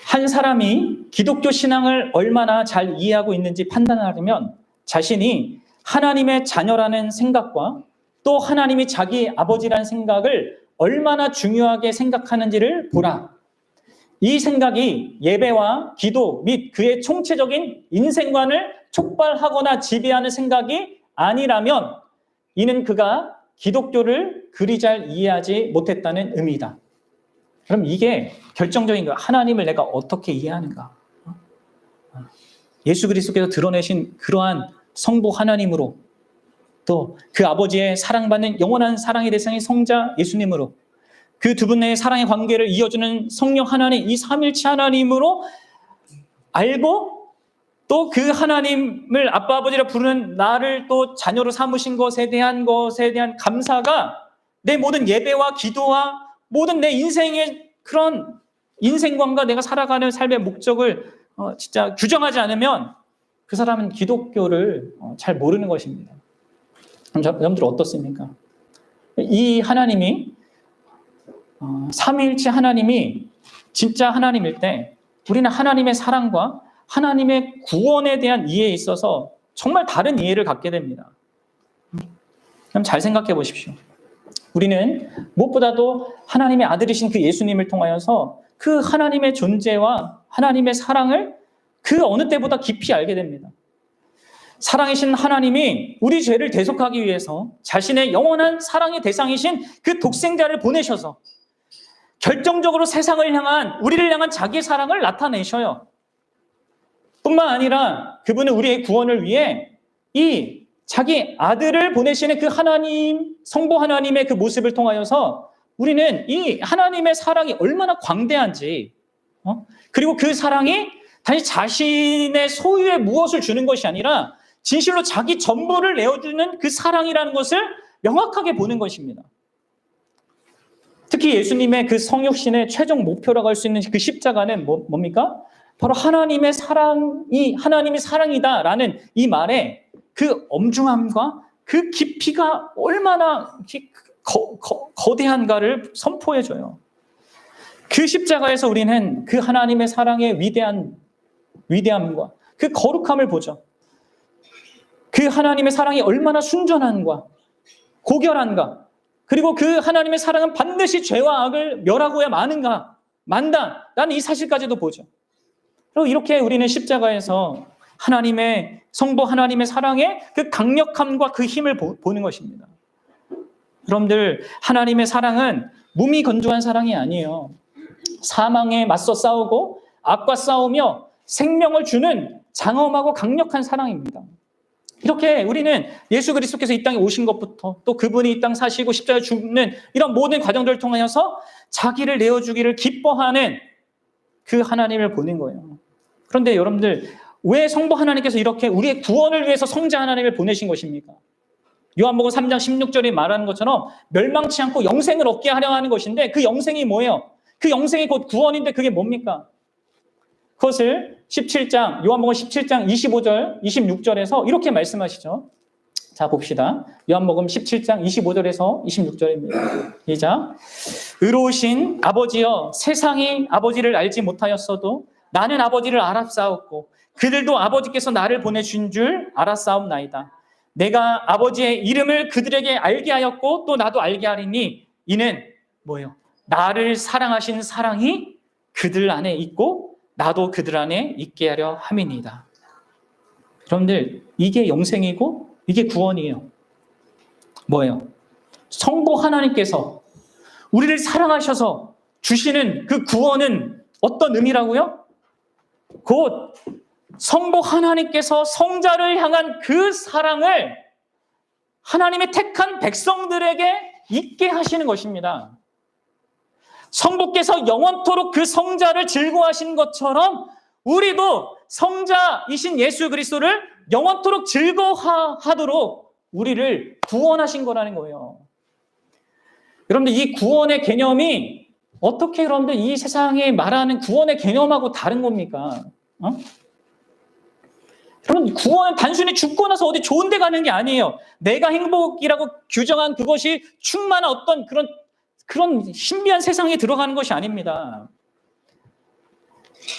한 사람이 기독교 신앙을 얼마나 잘 이해하고 있는지 판단하려면 자신이 하나님의 자녀라는 생각과 또 하나님이 자기 아버지라는 생각을 얼마나 중요하게 생각하는지를 보라. 이 생각이 예배와 기도 및 그의 총체적인 인생관을 촉발하거나 지배하는 생각이 아니라면 이는 그가 기독교를 그리 잘 이해하지 못했다는 의미이다. 그럼 이게 결정적인 거야. 하나님을 내가 어떻게 이해하는가? 예수 그리스도께서 드러내신 그러한 성부 하나님으로 또 그 아버지의 사랑받는 영원한 사랑의 대상인 성자 예수님으로 그 두 분의 사랑의 관계를 이어주는 성령 하나님, 이 삼일체 하나님으로 알고 또 그 하나님을 아빠 아버지라 부르는 나를 또 자녀로 삼으신 것에 대한 감사가 내 모든 예배와 기도와 모든 내 인생의 그런 인생관과 내가 살아가는 삶의 목적을 진짜 규정하지 않으면 그 사람은 기독교를 잘 모르는 것입니다. 여러분들 어떻습니까? 이 하나님이 삼위일체 하나님이 진짜 하나님일 때 우리는 하나님의 사랑과 하나님의 구원에 대한 이해에 있어서 정말 다른 이해를 갖게 됩니다. 그럼 잘 생각해 보십시오. 우리는 무엇보다도 하나님의 아들이신 그 예수님을 통하여서 그 하나님의 존재와 하나님의 사랑을 그 어느 때보다 깊이 알게 됩니다. 사랑이신 하나님이 우리 죄를 대속하기 위해서 자신의 영원한 사랑의 대상이신 그 독생자를 보내셔서 결정적으로 세상을 향한, 우리를 향한 자기의 사랑을 나타내셔요. 뿐만 아니라 그분은 우리의 구원을 위해 이 자기 아들을 보내시는 그 하나님, 성부 하나님의 그 모습을 통하여서 우리는 이 하나님의 사랑이 얼마나 광대한지, 그리고 그 사랑이 단지 자신의 소유에 무엇을 주는 것이 아니라 진실로 자기 전부를 내어주는 그 사랑이라는 것을 명확하게 보는 것입니다. 특히 예수님의 그 성육신의 최종 목표라고 할 수 있는 그 십자가는 뭡니까? 바로 하나님의 사랑이 하나님의 사랑이다라는 이 말에 그 엄중함과 그 깊이가 얼마나 거대한가를 선포해줘요. 그 십자가에서 우리는 그 하나님의 사랑의 위대함과 그 거룩함을 보죠. 그 하나님의 사랑이 얼마나 순전한가, 고결한가, 그리고 그 하나님의 사랑은 반드시 죄와 악을 멸하고야 만다라는 이 사실까지도 보죠. 그리고 이렇게 우리는 십자가에서 하나님의 성부 하나님의 사랑의 그 강력함과 그 힘을 보는 것입니다. 여러분들, 하나님의 사랑은 무미건조한 사랑이 아니에요. 사망에 맞서 싸우고 악과 싸우며 생명을 주는 장엄하고 강력한 사랑입니다. 이렇게 우리는 예수 그리스도께서 이 땅에 오신 것부터 또 그분이 이 땅 사시고 십자가에 죽는 이런 모든 과정들을 통하여서 자기를 내어주기를 기뻐하는 그 하나님을 보는 거예요. 그런데 여러분들, 왜 성부 하나님께서 이렇게 우리의 구원을 위해서 성자 하나님을 보내신 것입니까? 요한복음 3장 16절에 말하는 것처럼 멸망치 않고 영생을 얻게 하려 하는 것인데, 그 영생이 뭐예요? 그 영생이 곧 구원인데 그게 뭡니까? 그것을 17장, 요한복음 17장 25절, 26절에서 이렇게 말씀하시죠. 자, 봅시다. 요한복음 17장 25절에서 26절입니다. 시작. 의로우신 아버지여, 세상이 아버지를 알지 못하였어도 나는 아버지를 알았사옵고 그들도 아버지께서 나를 보내신 줄 알았사옵나이다. 내가 아버지의 이름을 그들에게 알게 하였고 또 나도 알게 하리니 이는 뭐예요? 나를 사랑하신 사랑이 그들 안에 있고 나도 그들 안에 있게 하려 함이니이다. 여러분들, 이게 영생이고 이게 구원이에요. 뭐예요? 성부 하나님께서 우리를 사랑하셔서 주시는 그 구원은 어떤 의미라고요? 곧 성부 하나님께서 성자를 향한 그 사랑을 하나님의 택한 백성들에게 있게 하시는 것입니다. 성부께서 영원토록 그 성자를 즐거워하신 것처럼 우리도 성자이신 예수 그리스도를 영원토록 즐거워하도록 우리를 구원하신 거라는 거예요. 여러분들, 이 구원의 개념이 어떻게 여러분들 이 세상에 말하는 구원의 개념하고 다른 겁니까? 여러분, 구원은 단순히 죽고 나서 어디 좋은 데 가는 게 아니에요. 내가 행복이라고 규정한 그것이 충만한 어떤 그런 신비한 세상에 들어가는 것이 아닙니다.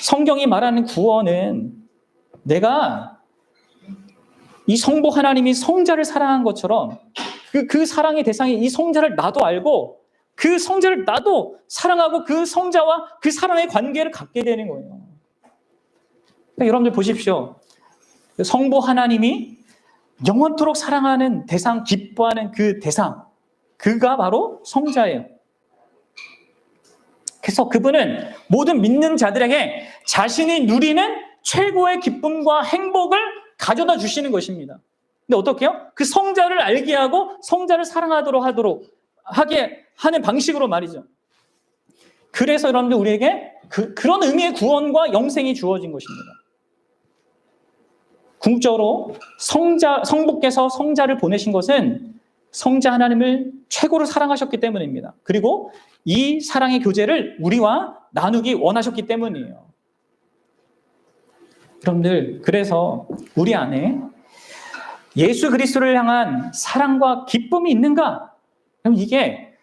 성경이 말하는 구원은 내가 이 성부 하나님이 성자를 사랑한 것처럼 그 사랑의 대상이 이 성자를 나도 알고 그 성자를 나도 사랑하고 그 성자와 그 사랑의 관계를 갖게 되는 거예요. 그러니까 여러분들 보십시오. 성부 하나님이 영원토록 사랑하는 대상, 기뻐하는 그 대상, 그가 바로 성자예요. 그래서 그분은 모든 믿는 자들에게 자신이 누리는 최고의 기쁨과 행복을 가져다 주시는 것입니다. 근데 어떻게 해요? 그 성자를 알게 하고 성자를 사랑하도록 하게 하는 방식으로 말이죠. 그래서 여러분들 우리에게 그런 의미의 구원과 영생이 주어진 것입니다. 궁극적으로 성부께서 성자를 보내신 것은 성자 하나님을 최고로 사랑하셨기 때문입니다. 그리고 이 사랑의 교제를 우리와 나누기 원하셨기 때문이에요. 여러분들, 그래서 우리 안에 예수 그리스도를 향한 사랑과 기쁨이 있는가? 그럼 이게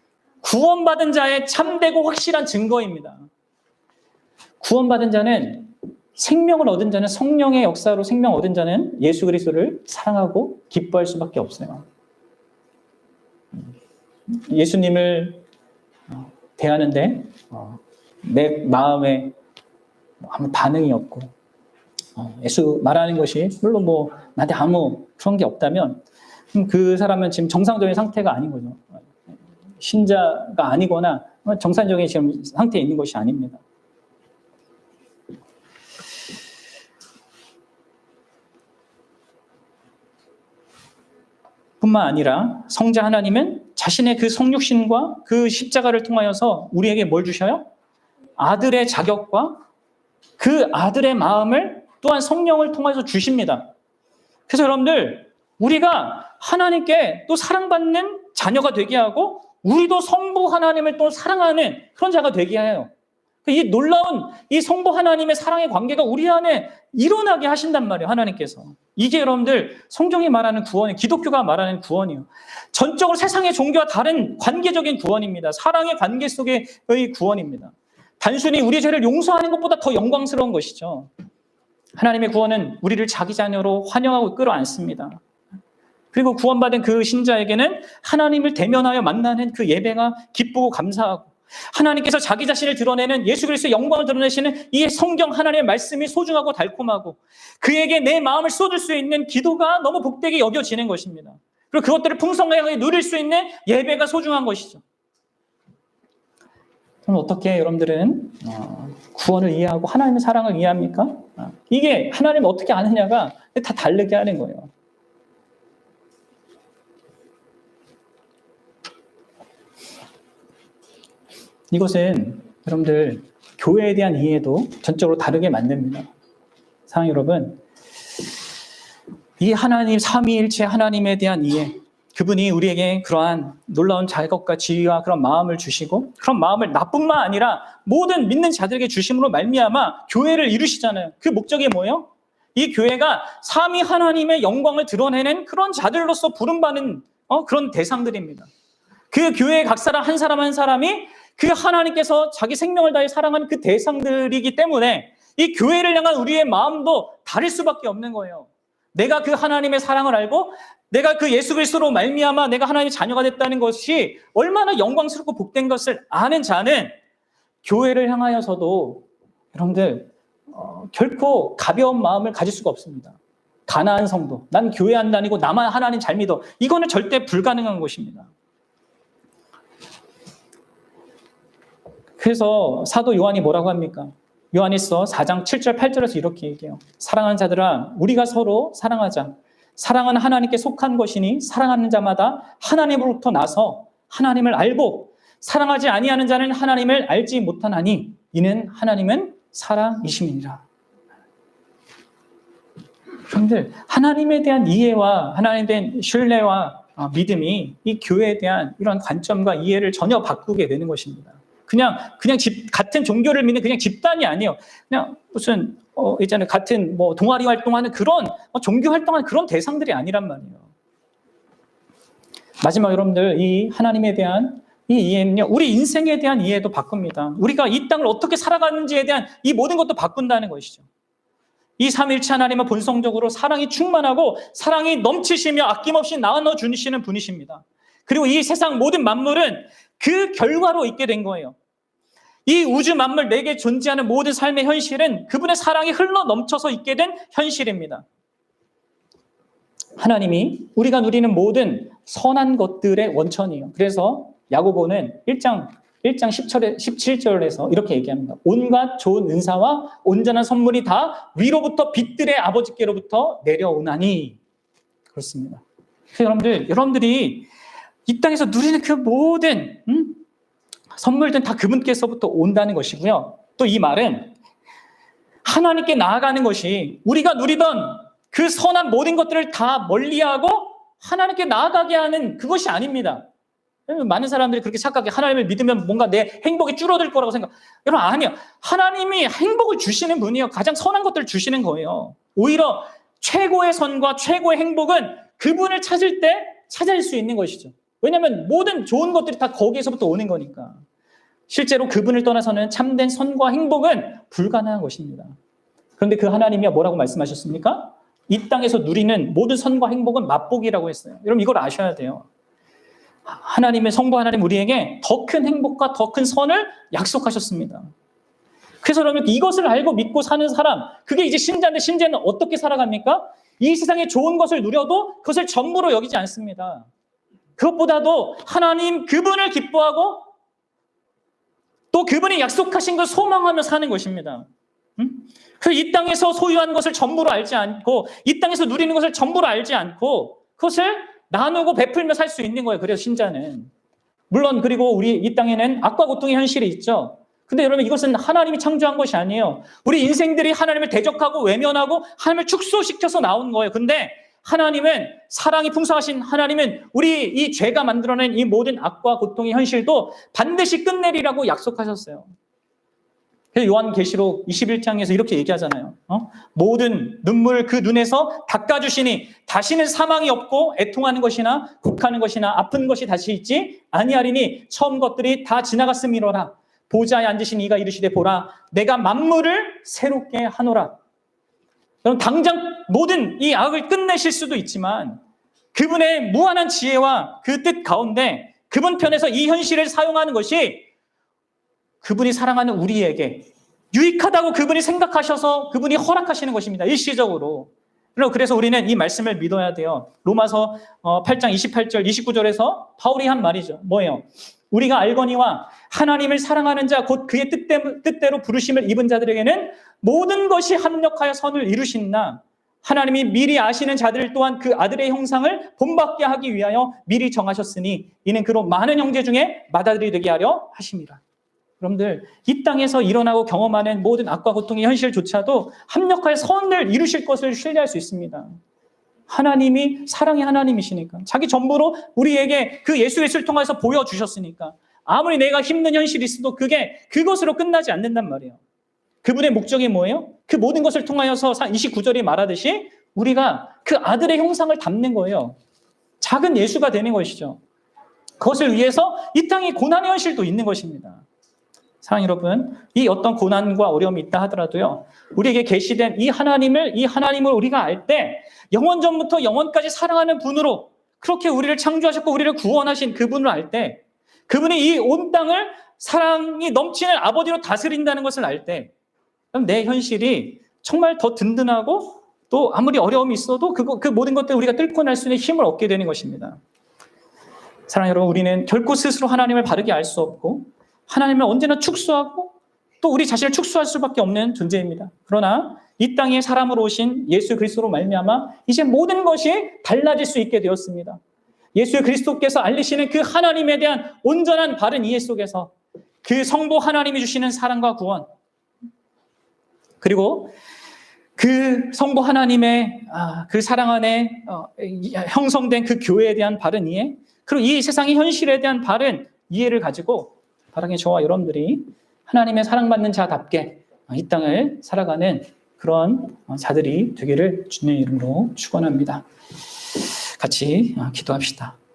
구원받은 자의 참되고 확실한 증거입니다. 구원받은 자는, 생명을 얻은 자는, 성령의 역사로 생명 얻은 자는 예수 그리스도를 사랑하고 기뻐할 수밖에 없어요. 예수님을 대하는데 내 마음에 아무 반응이 없고, 예수 말하는 것이 물론 나한테 아무 그런 게 없다면 그 사람은 지금 정상적인 상태가 아닌 거죠. 신자가 아니거나 정상적인 지금 상태에 있는 것이 아닙니다. 뿐만 아니라 성자 하나님은 자신의 그 성육신과 그 십자가를 통하여서 우리에게 뭘 주셔요? 아들의 자격과 그 아들의 마음을 또한 성령을 통해서 주십니다. 그래서 여러분들, 우리가 하나님께 또 사랑받는 자녀가 되게 하고 우리도 성부 하나님을 또 사랑하는 그런 자가 되게 해요. 이 놀라운 이 성부 하나님의 사랑의 관계가 우리 안에 일어나게 하신단 말이에요, 하나님께서. 이게 여러분들 성경이 말하는 구원이에요. 기독교가 말하는 구원이에요. 전적으로 세상의 종교와 다른 관계적인 구원입니다. 사랑의 관계 속의 구원입니다. 단순히 우리의 죄를 용서하는 것보다 더 영광스러운 것이죠. 하나님의 구원은 우리를 자기 자녀로 환영하고 끌어안습니다. 그리고 구원받은 그 신자에게는 하나님을 대면하여 만나는 그 예배가 기쁘고 감사하고, 하나님께서 자기 자신을 드러내는 예수 그리스도의 영광을 드러내시는 이 성경 하나님의 말씀이 소중하고 달콤하고, 그에게 내 마음을 쏟을 수 있는 기도가 너무 복되게 여겨지는 것입니다. 그리고 그것들을 풍성하게 누릴 수 있는 예배가 소중한 것이죠. 그럼 어떻게 여러분들은 구원을 이해하고 하나님의 사랑을 이해합니까? 이게 하나님을 어떻게 아느냐가 다 다르게 하는 거예요. 이것은 여러분들 교회에 대한 이해도 전적으로 다르게 만듭니다. 사랑 여러분, 이 하나님 삼위일체 하나님에 대한 이해, 그분이 우리에게 그러한 놀라운 자격과 지위와 그런 마음을 주시고, 그런 마음을 나뿐만 아니라 모든 믿는 자들에게 주심으로 말미암아 교회를 이루시잖아요. 그 목적이 뭐예요? 이 교회가 삼위 하나님의 영광을 드러내는 그런 자들로서 부름받는 그런 대상들입니다. 그 교회의 각 사람 한 사람 한 사람이 그 하나님께서 자기 생명을 다해 사랑하는 그 대상들이기 때문에 이 교회를 향한 우리의 마음도 다를 수밖에 없는 거예요. 내가 그 하나님의 사랑을 알고 내가 그 예수 그리스도로 말미암아 내가 하나님의 자녀가 됐다는 것이 얼마나 영광스럽고 복된 것을 아는 자는 교회를 향하여서도 여러분들 결코 가벼운 마음을 가질 수가 없습니다. 가나안 성도, 난 교회 안 다니고 나만 하나님 잘 믿어, 이거는 절대 불가능한 것입니다. 그래서 사도 요한이 뭐라고 합니까? 요한일서 4장 7절 8절에서 이렇게 얘기해요. 사랑하는 자들아, 우리가 서로 사랑하자. 사랑은 하나님께 속한 것이니 사랑하는 자마다 하나님으로부터 나서 하나님을 알고, 사랑하지 아니하는 자는 하나님을 알지 못하나니 이는 하나님은 사랑이심이니라. 그런데 하나님에 대한 이해와 하나님에 대한 신뢰와 믿음이 이 교회에 대한 이런 관점과 이해를 전혀 바꾸게 되는 것입니다. 그냥 같은 종교를 믿는 그냥 집단이 아니에요. 그냥 무슨 있잖아요, 같은 동아리 활동하는 그런 종교 활동하는 그런 대상들이 아니란 말이에요. 마지막 여러분들, 이 하나님에 대한 이 이해는요, 우리 인생에 대한 이해도 바꿉니다. 우리가 이 땅을 어떻게 살아가는지에 대한 이 모든 것도 바꾼다는 것이죠. 이 삼위일체 하나님은 본성적으로 사랑이 충만하고 사랑이 넘치시며 아낌없이 나눠 주시는 분이십니다. 그리고 이 세상 모든 만물은 그 결과로 있게 된 거예요. 이 우주 만물 내게 존재하는 모든 삶의 현실은 그분의 사랑이 흘러 넘쳐서 있게 된 현실입니다. 하나님이 우리가 누리는 모든 선한 것들의 원천이에요. 그래서 야고보는 1장 17절에서 이렇게 얘기합니다. 온갖 좋은 은사와 온전한 선물이 다 위로부터 빛들의 아버지께로부터 내려오나니. 그렇습니다. 그래서 여러분들이 이 땅에서 누리는 그 모든 선물들은 다 그분께서부터 온다는 것이고요. 또 이 말은 하나님께 나아가는 것이 우리가 누리던 그 선한 모든 것들을 다 멀리하고 하나님께 나아가게 하는 그것이 아닙니다. 많은 사람들이 그렇게 착각해. 하나님을 믿으면 뭔가 내 행복이 줄어들 거라고 생각. 여러분, 아니요. 하나님이 행복을 주시는 분이요. 가장 선한 것들을 주시는 거예요. 오히려 최고의 선과 최고의 행복은 그분을 찾을 때 찾을 수 있는 것이죠. 왜냐하면 모든 좋은 것들이 다 거기에서부터 오는 거니까. 실제로 그분을 떠나서는 참된 선과 행복은 불가능한 것입니다. 그런데 그 하나님이 뭐라고 말씀하셨습니까? 이 땅에서 누리는 모든 선과 행복은 맛보기라고 했어요. 여러분, 이걸 아셔야 돼요. 하나님의 성부 하나님 우리에게 더 큰 행복과 더 큰 선을 약속하셨습니다. 그래서 그러면 이것을 알고 믿고 사는 사람, 그게 이제 신자인데, 신자는 어떻게 살아갑니까? 이 세상에 좋은 것을 누려도 그것을 전부로 여기지 않습니다. 그것보다도 하나님 그분을 기뻐하고 또 그분이 약속하신 걸 소망하며 사는 것입니다. 그래서 이 땅에서 소유한 것을 전부로 알지 않고, 이 땅에서 누리는 것을 전부로 알지 않고 그것을 나누고 베풀며 살 수 있는 거예요. 그래서 신자는. 물론 그리고 우리 이 땅에는 악과 고통의 현실이 있죠. 근데 여러분, 이것은 하나님이 창조한 것이 아니에요. 우리 인생들이 하나님을 대적하고 외면하고 하나님을 축소시켜서 나온 거예요. 근데 하나님은, 사랑이 풍성하신 하나님은 우리 이 죄가 만들어낸 이 모든 악과 고통의 현실도 반드시 끝내리라고 약속하셨어요. 그래서 요한계시록 21장에서 이렇게 얘기하잖아요. 모든 눈물 그 눈에서 닦아주시니 다시는 사망이 없고 애통하는 것이나 곡하는 것이나 아픈 것이 다시 있지 아니하리니 처음 것들이 다 지나갔음이로라. 보좌에 앉으신 이가 이르시되 보라 내가 만물을 새롭게 하노라. 여러분, 당장 모든 이 악을 끝내실 수도 있지만 그분의 무한한 지혜와 그 뜻 가운데 그분 편에서 이 현실을 사용하는 것이 그분이 사랑하는 우리에게 유익하다고 그분이 생각하셔서 그분이 허락하시는 것입니다. 일시적으로. 그래서 우리는 이 말씀을 믿어야 돼요. 로마서 8장 28절 29절에서 바울이 한 말이죠. 뭐예요? 우리가 알거니와 하나님을 사랑하는 자 곧 그의 뜻대로 부르심을 입은 자들에게는 모든 것이 합력하여 선을 이루시나 하나님이 미리 아시는 자들 또한 그 아들의 형상을 본받게 하기 위하여 미리 정하셨으니 이는 그로 많은 형제 중에 맏아들이 되게 하려 하심이라. 여러분들, 이 땅에서 일어나고 경험하는 모든 악과 고통의 현실조차도 합력하여 선을 이루실 것을 신뢰할 수 있습니다. 하나님이 사랑의 하나님이시니까, 자기 전부로 우리에게 그 예수 그리스도를 통해서 보여주셨으니까 아무리 내가 힘든 현실이 있어도 그것으로 끝나지 않는단 말이에요. 그분의 목적이 뭐예요? 그 모든 것을 통하여서 29절이 말하듯이 우리가 그 아들의 형상을 담는 거예요. 작은 예수가 되는 것이죠. 그것을 위해서 이 땅에 고난의 현실도 있는 것입니다. 사랑하는 여러분, 이 어떤 고난과 어려움이 있다 하더라도요, 우리에게 계시된 이 하나님을 우리가 알 때 영원전부터 영원까지 사랑하는 분으로 그렇게 우리를 창조하셨고 우리를 구원하신 그분을 알 때, 그분이 이 온 땅을 사랑이 넘치는 아버지로 다스린다는 것을 알 때, 그럼 내 현실이 정말 더 든든하고 또 아무리 어려움이 있어도 그 모든 것들을 우리가 뚫고 날 수 있는 힘을 얻게 되는 것입니다. 사랑하는 여러분, 우리는 결코 스스로 하나님을 바르게 알 수 없고 하나님을 언제나 축소하고 또 우리 자신을 축소할 수밖에 없는 존재입니다. 그러나 이 땅에 사람으로 오신 예수 그리스도로 말미암아 이제 모든 것이 달라질 수 있게 되었습니다. 예수 그리스도께서 알리시는 그 하나님에 대한 온전한 바른 이해 속에서 그 성부 하나님이 주시는 사랑과 구원, 그리고 그 성부 하나님의 그 사랑 안에 형성된 그 교회에 대한 바른 이해, 그리고 이 세상의 현실에 대한 바른 이해를 가지고 바라게 저와 여러분들이 하나님의 사랑받는 자답게 이 땅을 살아가는 그런 자들이 되기를 주님의 이름으로 축원합니다. 같이 기도합시다.